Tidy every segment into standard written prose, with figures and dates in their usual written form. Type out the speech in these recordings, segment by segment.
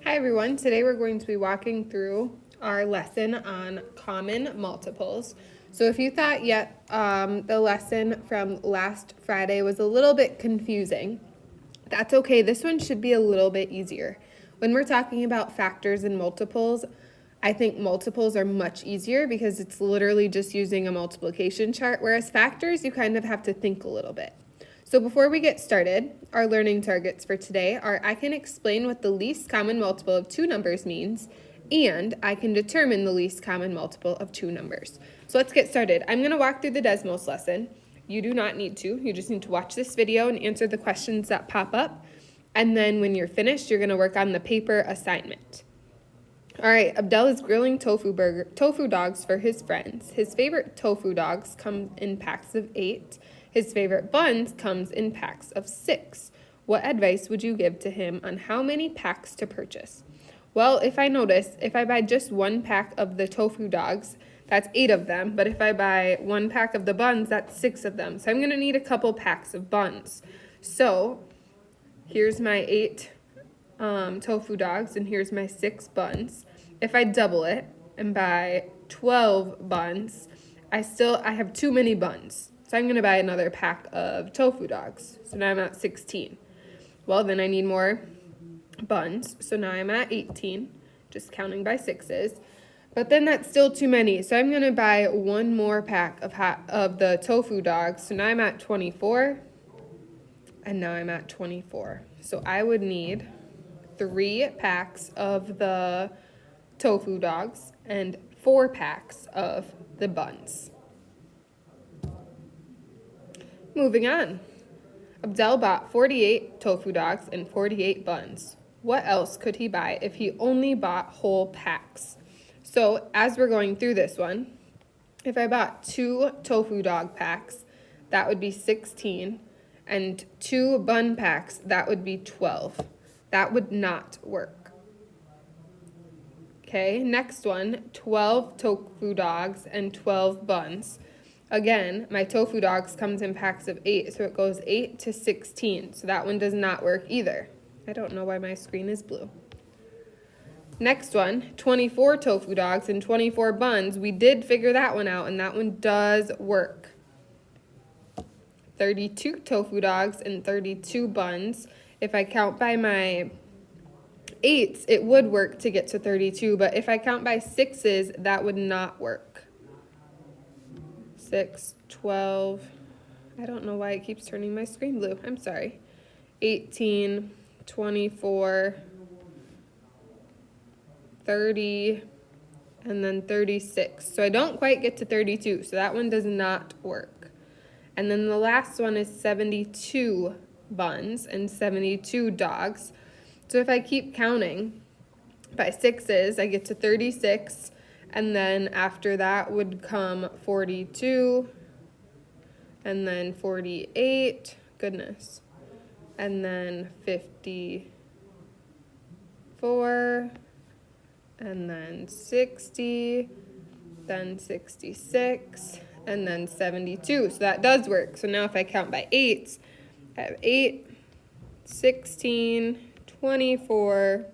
Hi everyone, today we're going to be walking through our lesson on common multiples. So if you thought the lesson from last Friday was a little bit confusing, that's okay. This one should be a little bit easier. When we're talking about factors and multiples, I think multiples are much easier because it's literally just using a multiplication chart, whereas factors, you kind of have to think a little bit. So before we get started, our learning targets for today are I can explain what the least common multiple of two numbers means, and I can determine the least common multiple of two numbers. So let's get started. I'm going to walk through the Desmos lesson. You do not need to. You just need to watch this video and answer the questions that pop up. And then when you're finished, you're going to work on the paper assignment. All right, Abdel is grilling tofu dogs for his friends. His favorite tofu dogs come in packs of 8. His favorite buns comes in packs of 6. What advice would you give to him on how many packs to purchase? Well, if I buy just one pack of the tofu dogs, that's 8 of them. But if I buy one pack of the buns, that's 6 of them. So I'm going to need a couple packs of buns. So here's my 8 tofu dogs, and here's my 6 buns. If I double it and buy 12 buns, I have too many buns. So I'm going to buy another pack of tofu dogs. So now I'm at 16. Well, then I need more buns. So now I'm at 18, just counting by 6s. But then that's still too many. So I'm going to buy one more pack of the tofu dogs. So now I'm at 24. And now I'm at 24. So I would need 3 packs of the tofu dogs and 4 packs of the buns. Moving on. Abdel bought 48 tofu dogs and 48 buns. What else could he buy if he only bought whole packs? So as we're going through this one, if I bought 2 tofu dog packs, that would be 16, and 2 bun packs, that would be 12. That would not work. Okay, next one, 12 tofu dogs and 12 buns. Again, my tofu dogs comes in packs of 8, so it goes 8 to 16. So that one does not work either. I don't know why my screen is blue. Next one, 24 tofu dogs and 24 buns. We did figure that one out, and that one does work. 32 tofu dogs and 32 buns. If I count by my 8s, it would work to get to 32, but if I count by 6s, that would not work. 6, 12, I don't know why it keeps turning my screen blue. I'm sorry. 18, 24, 30, and then 36. So I don't quite get to 32, so that one does not work. And then the last one is 72 buns and 72 dogs. So if I keep counting by 6s, I get to 36, and then after that would come 42, and then 48, goodness, and then 54, and then 60, then 66, and then 72. So that does work. So now if I count by 8s, I have 8, 16, 24,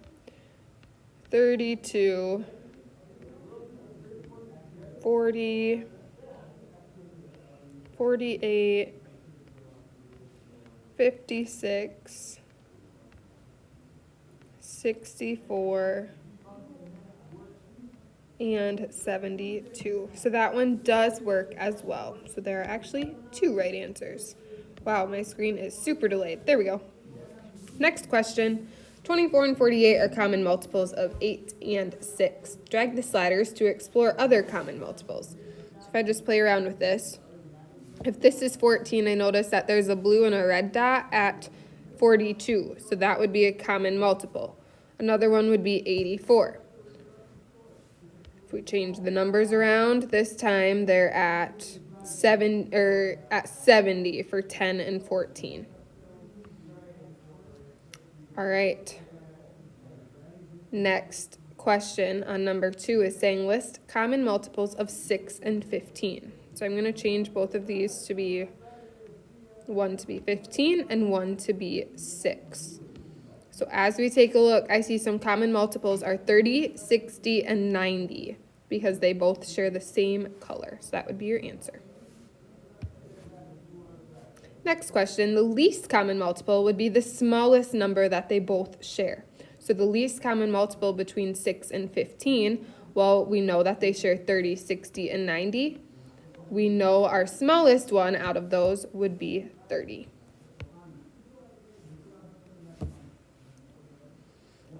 32, 40, 48, 56, 64, and 72. So that one does work as well. So there are actually 2 right answers. Wow, my screen is super delayed. There we go. Next question. 24 and 48 are common multiples of 8 and 6. Drag the sliders to explore other common multiples. So if I just play around with this, if this is 14, I notice that there's a blue and a red dot at 42. So that would be a common multiple. Another one would be 84. If we change the numbers around, this time they're at 70 for 10 and 14. All right. Next question on number 2 is saying list common multiples of 6 and 15. So I'm going to change both of these to be 1 to be 15 and 1 to be 6. So So as we take a look, I see some common multiples are 30, 60, and 90 because they both share the same color. So that would be your answer. Next question, the least common multiple would be the smallest number that they both share. So the least common multiple between 6 and 15, well, we know that they share 30, 60, and 90. We know our smallest one out of those would be 30.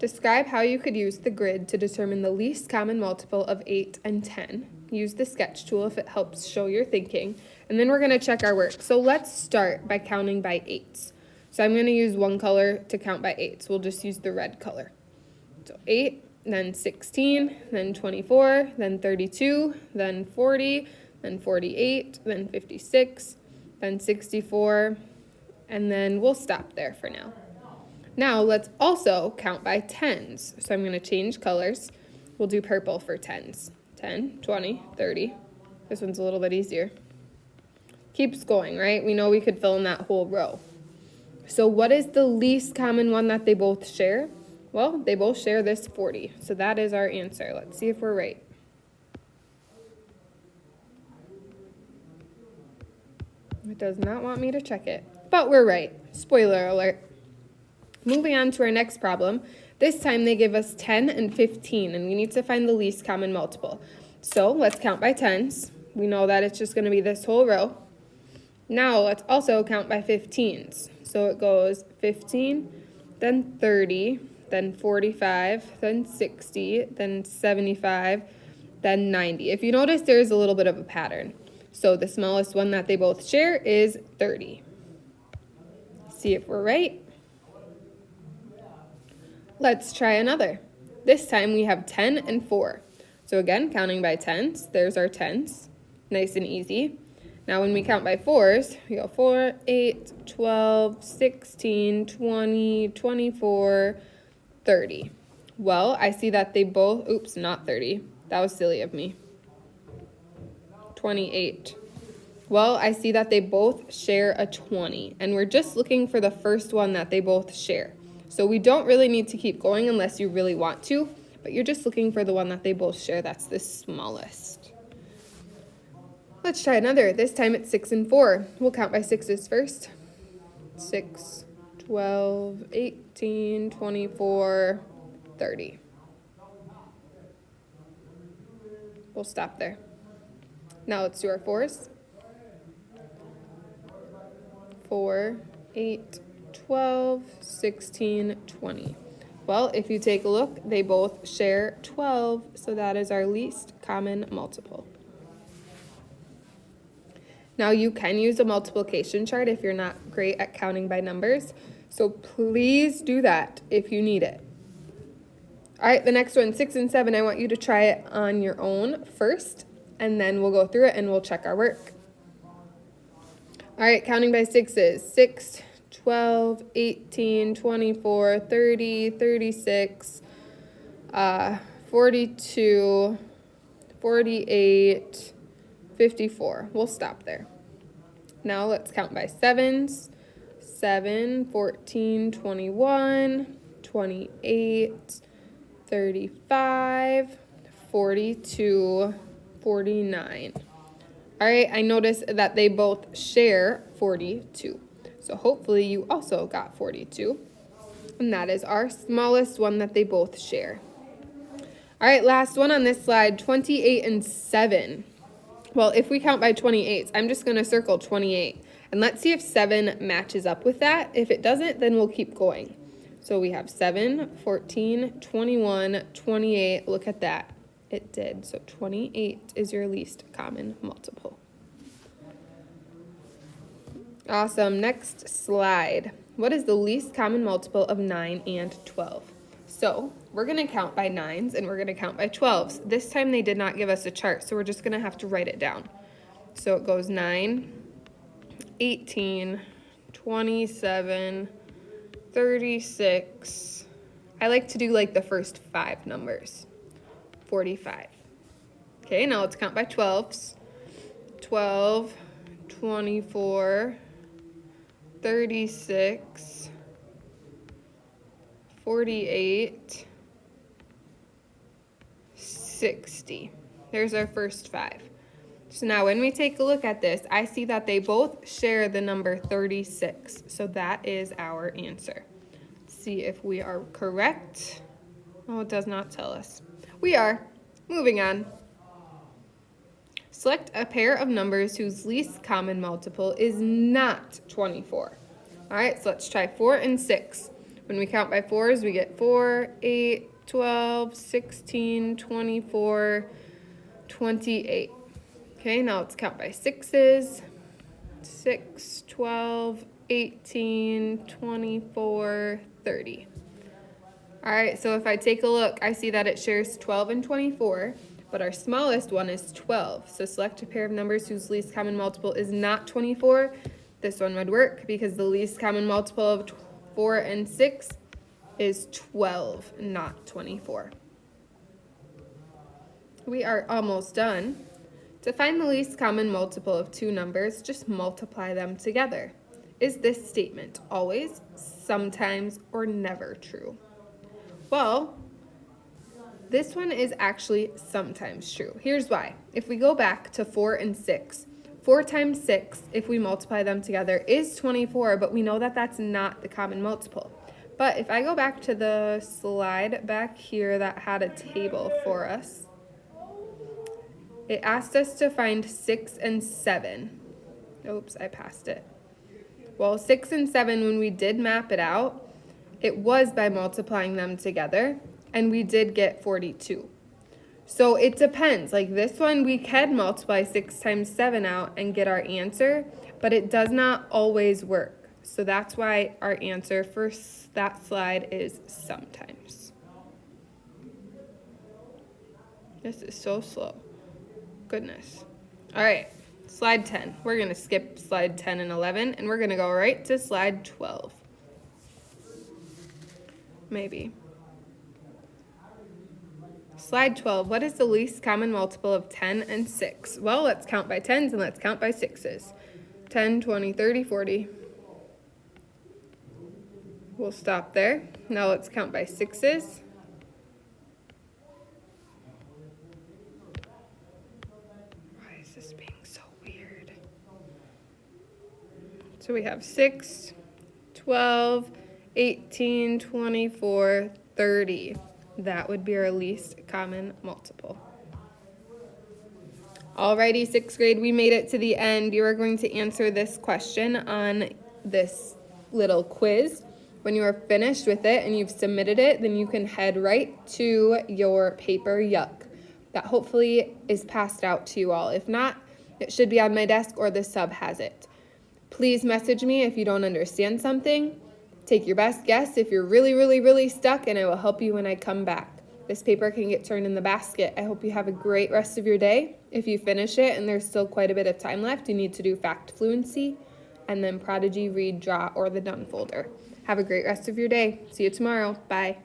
Describe how you could use the grid to determine the least common multiple of 8 and 10. Use the sketch tool if it helps show your thinking. And then we're going to check our work. So let's start by counting by 8s. So I'm going to use one color to count by 8s. We'll just use the red color. So 8, then 16, then 24, then 32, then 40, then 48, then 56, then 64, and then we'll stop there for now. Now let's also count by 10s. So I'm going to change colors. We'll do purple for 10s. 10, 20, 30. This one's a little bit easier. Keeps going, right? We know we could fill in that whole row. So what is the least common one that they both share? Well, they both share this 40. So that is our answer. Let's see if we're right. It does not want me to check it, but we're right. Spoiler alert. Moving on to our next problem. This time they give us 10 and 15, and we need to find the least common multiple. So let's count by 10s. We know that it's just going to be this whole row. Now let's also count by 15s. So it goes 15, then 30, then 45, then 60, then 75, then 90. If you notice, there's a little bit of a pattern. So the smallest one that they both share is 30. See if we're right. Let's try another. This time we have 10 and 4. So again, counting by 10s, there's our 10s. Nice and easy. Now when we count by 4s, we go 4, 8, 12, 16, 20, 24, 30. Well, I see that they both, oops, not 30. That was silly of me. 28. Well, I see that they both share a 20, and we're just looking for the first one that they both share. So we don't really need to keep going unless you really want to, but you're just looking for the one that they both share that's the smallest. Let's try another. This time it's 6 and 4. We'll count by 6s first. 6, 12, 18, 24, 30. We'll stop there. Now let's do our 4s. 4, 8, 12, 16, 20. Well, if you take a look, they both share 12, so that is our least common multiple. Now you can use a multiplication chart if you're not great at counting by numbers, so please do that if you need it. All right, the next one, 6 and 7, I want you to try it on your own first, and then we'll go through it and we'll check our work. All right, counting by 6s. 6, 12, 18, 24, 30, 36, 42, 48, 54. We'll stop there. Now let's count by 7s. 7, 14, 21, 28, 35, 42, 49. All right, I noticed that they both share 42. So hopefully you also got 42. And that is our smallest one that they both share. All right, last one on this slide, 28 and 7. Well, if we count by 28s, I'm just going to circle 28. And let's see if 7 matches up with that. If it doesn't, then we'll keep going. So we have 7, 14, 21, 28. Look at that. It did. So 28 is your least common multiple. Awesome. Next slide. What is the least common multiple of 9 and 12? So we're going to count by 9s and we're going to count by 12s. This time they did not give us a chart, so we're just going to have to write it down. So it goes 9, 18, 27, 36. I like to do like the first 5 numbers. 45. Okay, now let's count by 12s. 12, 24, 36, 48, 60. There's our first 5. So now when we take a look at this, I see that they both share the number 36. So that is our answer. Let's see if we are correct. Oh, it does not tell us. We are. Moving on. Select a pair of numbers whose least common multiple is not 24. All right, so let's try 4 and 6. When we count by 4s, we get 4, 8, 12, 16, 24, 28. Okay, now let's count by 6s. 6, 12, 18, 24, 30. All right, so if I take a look, I see that it shares 12 and 24, but our smallest one is 12. So select a pair of numbers whose least common multiple is not 24. This one would work because the least common multiple of 4 and 6 is 12, not 24. We are almost done. To find the least common multiple of 2 numbers, just multiply them together. Is this statement always, sometimes, or never true? Well, this one is actually sometimes true. Here's why. If we go back to 4 and 6, 4 times 6, if we multiply them together, is 24, but we know that that's not the common multiple. But if I go back to the slide back here that had a table for us, it asked us to find 6 and 7. Oops, I passed it. Well, 6 and 7, when we did map it out, it was by multiplying them together, and we did get 42. So it depends. Like this one, we can multiply 6 times 7 out and get our answer, but it does not always work. So that's why our answer for that slide is sometimes. This is so slow. Goodness. All right, slide 10. We're going to skip slide 10 and 11, and we're going to go right to slide 12. Maybe. Slide 12, what is the least common multiple of 10 and 6? Well, let's count by 10s and let's count by 6s. 10, 20, 30, 40. We'll stop there. Now let's count by 6s. Why is this being so weird? So we have 6, 12, 18, 24, 30. That would be our least common multiple. Alrighty, 6th grade, we made it to the end. You are going to answer this question on this little quiz. When you are finished with it and you've submitted it, then you can head right to your paper yuck that hopefully is passed out to you all. If not, it should be on my desk or the sub has it. Please message me if you don't understand something. Take your best guess if you're really, really, really stuck, and I will help you when I come back. This paper can get turned in the basket. I hope you have a great rest of your day. If you finish it and there's still quite a bit of time left, you need to do fact fluency and then Prodigy, read, draw, or the done folder. Have a great rest of your day. See you tomorrow. Bye.